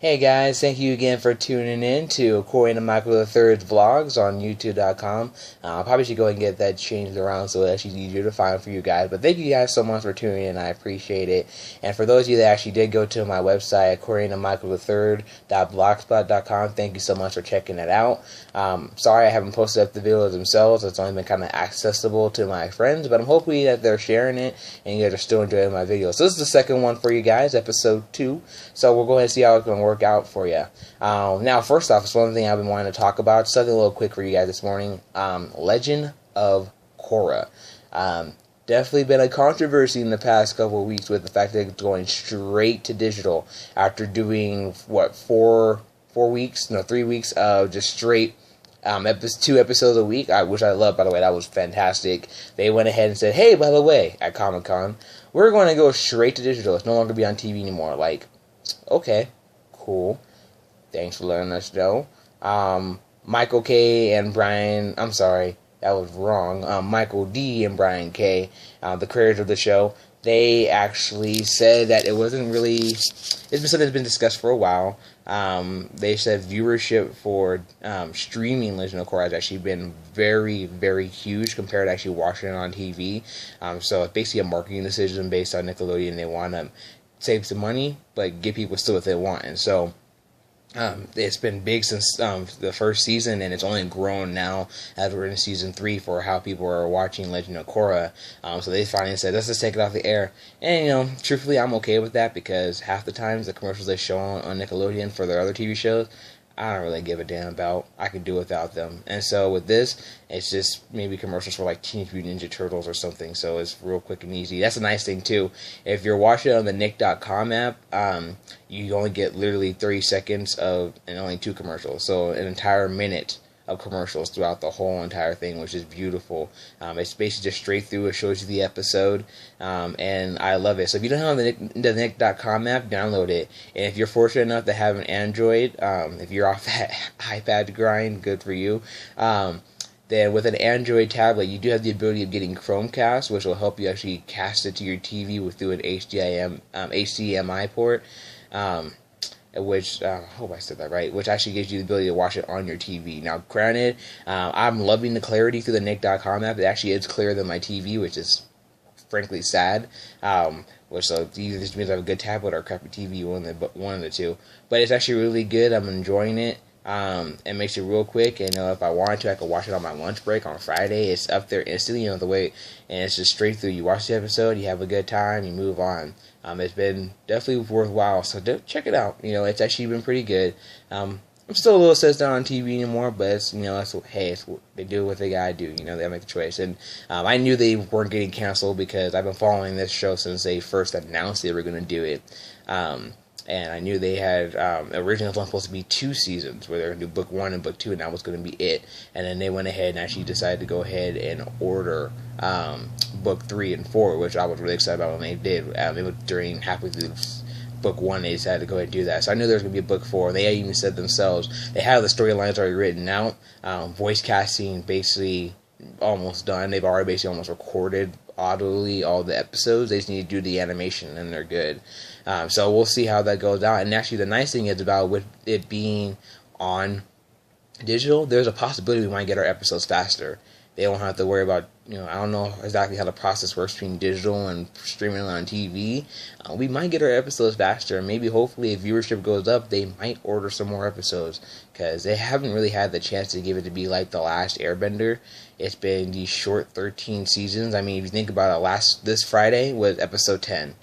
Hey guys, thank you again for tuning in to Korra and Michael III's vlogs on YouTube.com. Probably should go and get that changed around so it's actually easier to find for you guys. But thank you guys so much for tuning in. I appreciate it. And for those of you that actually did go to my website, KorraandMichael3.blogspot.com, thank you so much for checking it out. Sorry I haven't posted up the videos themselves. It's only been kind of accessible to my friends, but I'm hoping that they're sharing it and you guys are still enjoying my videos. So this is the second one for you guys, episode 2. So we'll go ahead and see how it's going to work out for you. Now, first off, it's one thing I've been wanting to talk about. Something a little quick for you guys this morning. Legend of Korra. Definitely been a controversy in the past couple of weeks with the fact that it's going straight to digital after doing, what, 3 weeks of just straight 2 episodes a week, which I love, by the way. That was fantastic. They went ahead and said, hey, by the way, at Comic-Con, we're going to go straight to digital. It's no longer be on TV anymore. Like, okay, cool. Thanks for letting us know. Michael K. and Brian, I'm sorry, that was wrong. Michael D. and Brian K., the creators of the show, they actually said that it wasn't really, it's been something that's been discussed for a while. They said viewership for streaming Legend of Korra has actually been very, very huge compared to actually watching it on TV. So it's basically a marketing decision based on Nickelodeon. They want to save some money, but give people still what they want. And so it's been big since the first season, and it's only grown now as we're in season 3 for how people are watching Legend of Korra. So they finally said, let's just take it off the air. And, truthfully, I'm okay with that because half the times the commercials they show on Nickelodeon for their other TV shows, I don't really give a damn about. I could do without them. And so with this, it's just maybe commercials for like Teenage Mutant Ninja Turtles or something. So it's real quick and easy. That's a nice thing too. If you're watching it on the Nick.com app, you only get literally 30 seconds of and only 2 commercials. So an entire minute of commercials throughout the whole entire thing, which is beautiful. It's basically just straight through. It shows you the episode, and I love it. So if you don't have the Nick.com app, download it. And if you're fortunate enough to have an Android, if you're off that iPad grind, good for you. Then with an Android tablet, you do have the ability of getting Chromecast, which will help you actually cast it to your TV through an HDMI port. Which, I hope I said that right, which actually gives you the ability to watch it on your TV. Now, granted, I'm loving the clarity through the Nick.com app. It actually is clearer than my TV, which is frankly sad. Which so either this means I have a good tablet or a crappy TV, one of the two. But it's actually really good. I'm enjoying it. It makes it real quick, and if I wanted to, I could watch it on my lunch break on Friday. It's up there instantly, the way, and it's just straight through. You watch the episode, you have a good time, you move on. It's been definitely worthwhile, so check it out. It's actually been pretty good. I'm still a little set down on TV anymore, but it's, they do what they gotta do. They make the choice, and I knew they weren't getting canceled because I've been following this show since they first announced they were going to do it. And I knew they had, originally it was supposed to be 2 seasons, where they were going to do book 1 and book 2, and that was going to be it. And then they went ahead and actually decided to go ahead and order book 3 and 4, which I was really excited about when they did. It was during halfway through book 1, they decided to go ahead and do that. So I knew there was going to be a book 4. They even said themselves, they have the storylines already written out. Voice casting basically almost done. They've already basically almost recorded audibly all the episodes. They just need to do the animation, and they're good. So we'll see how that goes out. And actually, the nice thing is about with it being on digital, there's a possibility we might get our episodes faster. They don't have to worry about, I don't know exactly how the process works between digital and streaming on TV. We might get our episodes faster, and maybe hopefully if viewership goes up, they might order some more episodes, because they haven't really had the chance to give it to be like The Last Airbender. It's been these short 13 seasons. I mean, if you think about it, this Friday was episode 10.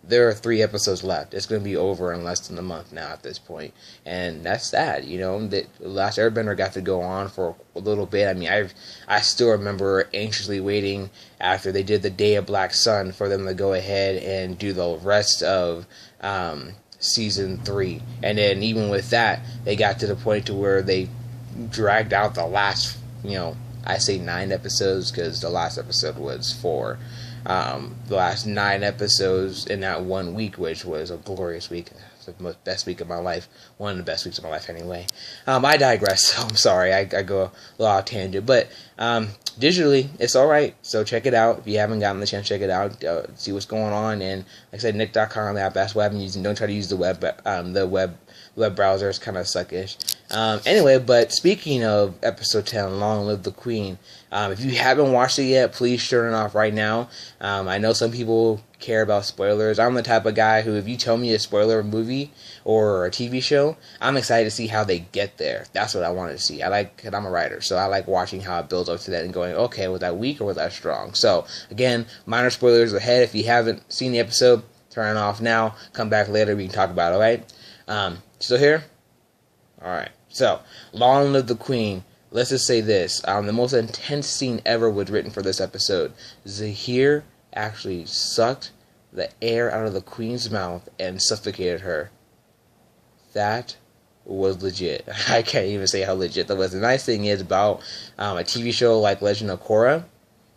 There are 3 episodes left. It's going to be over in less than a month now at this point. And that's sad, The Last Airbender got to go on for a little bit. I mean, I still remember anxiously waiting after they did the Day of Black Sun for them to go ahead and do the rest of season 3. And then even with that, they got to the point to where they dragged out the last, I say 9 episodes because the last episode was 4. the last 9 episodes in that 1 week, which was a glorious week. The best week of my life. One of the best weeks of my life, anyway. I digress, so I'm sorry. I go a little off tangent. But digitally, it's alright. So check it out. If you haven't gotten the chance, check it out. See what's going on. And like I said, Nick.com, the app, that's what I've been using. Don't try to use the web browser. It's kind of suckish. Anyway, but speaking of episode 10, Long Live the Queen. If you haven't watched it yet, please turn it off right now. I know some people care about spoilers. I'm the type of guy who, if you tell me a spoiler movie or a TV show, I'm excited to see how they get there. That's what I want to see. And I'm a writer, so I like watching how it builds up to that and going, okay, was that weak or was that strong? So, again, minor spoilers ahead. If you haven't seen the episode, turn it off now. Come back later, we can talk about it, alright? Still here? Alright. So, Long Live the Queen. Let's just say this. The most intense scene ever was written for this episode. Zahir actually sucked the air out of the Queen's mouth and suffocated her. That was legit. I can't even say how legit that was. The nice thing is about a TV show like Legend of Korra,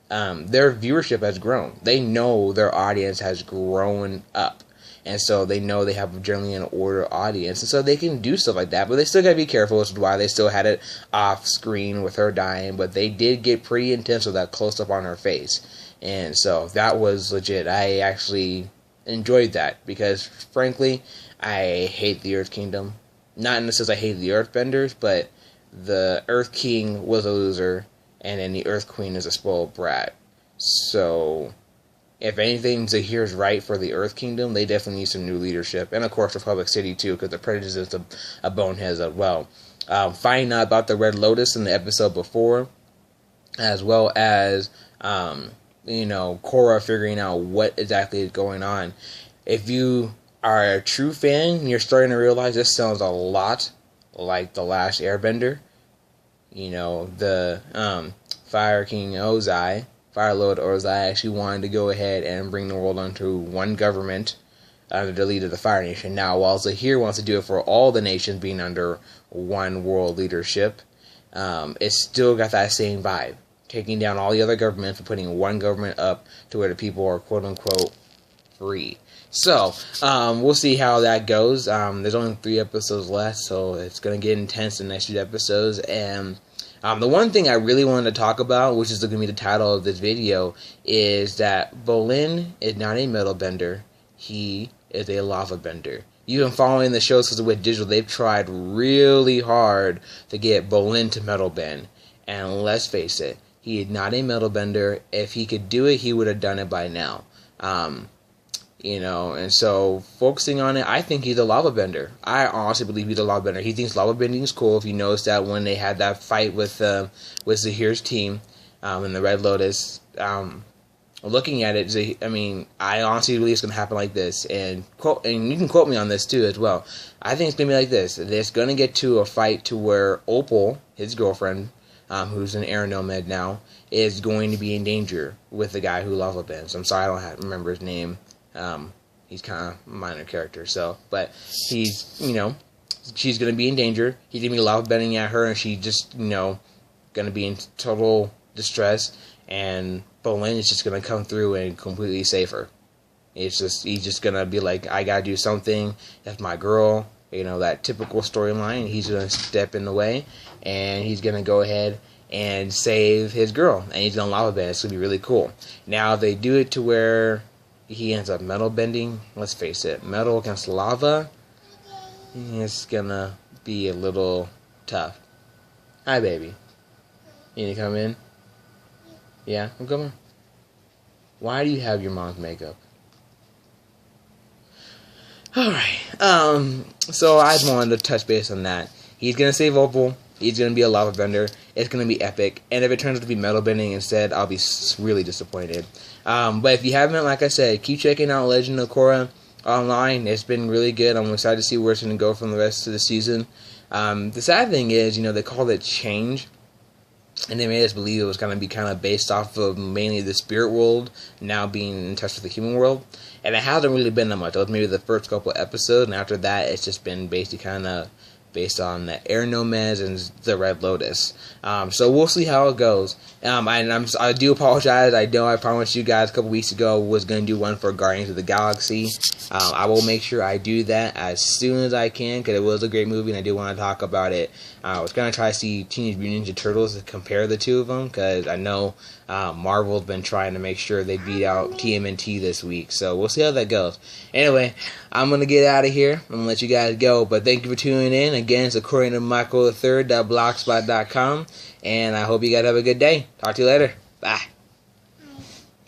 their viewership has grown. They know their audience has grown up. And so they know they have generally an older audience. And so they can do stuff like that. But they still got to be careful, which is why they still had it off screen with her dying. But they did get pretty intense with that close-up on her face. And so that was legit. I actually enjoyed that. Because, frankly, I hate the Earth Kingdom. Not in the sense I hate the Earthbenders, but the Earth King was a loser. And then the Earth Queen is a spoiled brat. So, if anything, Zahir's right for the Earth Kingdom. They definitely need some new leadership. And, of course, Republic City, too, because the Prejudice is a bonehead as well. Finding out about the Red Lotus in the episode before, as well as, Korra figuring out what exactly is going on. If you are a true fan, you're starting to realize this sounds a lot like The Last Airbender. The Fire King Ozai, Fire Lord Ozai, actually wanted to go ahead and bring the world onto one government under the lead of the Fire Nation. Now, while Zahir wants to do it for all the nations being under one world leadership, it's still got that same vibe. Taking down all the other governments and putting one government up to where the people are quote-unquote free. So, we'll see how that goes. There's only 3 episodes left, so it's going to get intense in the next few episodes. And the one thing I really wanted to talk about, which is going to be the title of this video, is that Bolin is not a metal bender. He is a lava bender. You've been following the shows because with digital, they've tried really hard to get Bolin to metal bend. And let's face it, he is not a metal bender. If he could do it, he would have done it by now. And so focusing on it, I think he's a lava bender. I honestly believe he's a lava bender. He thinks lava bending is cool. If you notice that when they had that fight with Zahir's team in the Red Lotus, looking at it, I honestly believe it's going to happen like this. And you can quote me on this too as well. I think it's going to be like this. It's going to get to a fight to where Opal, his girlfriend, who's an air nomad now, is going to be in danger with the guy who lava bends. I'm sorry, I don't remember his name. He's kind of a minor character, but he's, she's going to be in danger. He's going to be lava bending at her, and she's just, going to be in total distress, and Bolin is just going to come through and completely save her. He's just going to be like, I got to do something. That's my girl. That typical storyline. He's going to step in the way, and he's going to go ahead and save his girl, and he's going to lava bend. It's going to be really cool. Now, they do it to where he ends up metal bending. Let's face it, metal against lava, it's gonna be a little tough. Hi, baby. You need to come in? Yeah? Well, come on. Why do you have your mom's makeup? Alright, so I just wanted to touch base on that. He's gonna save Opal. He's gonna be a lava bender. It's gonna be epic. And if it turns out to be metal bending instead, I'll be really disappointed. But if you haven't, like I said, keep checking out Legend of Korra online. It's been really good. I'm excited to see where it's gonna go from the rest of the season. The sad thing is, they called it Change, and they made us believe it was gonna be kind of based off of mainly the spirit world now being in touch with the human world. And it hasn't really been that much. It was maybe the first couple of episodes, and after that, it's just been basically kind of based on the Air Nomads and the Red Lotus. So we'll see how it goes. I do apologize. I know I promised you guys a couple weeks ago was going to do one for Guardians of the Galaxy. I will make sure I do that as soon as I can, because it was a great movie and I do want to talk about it. I was going to try to see Teenage Mutant Ninja Turtles to compare the two of them, because I know Marvel's been trying to make sure they beat out TMNT this week. So we'll see how that goes. Anyway, I'm going to get out of here. I'm going to let you guys go. But thank you for tuning in. Again, it's according to Michael III.blogspot.com. And I hope you guys have a good day. Talk to you later. Bye.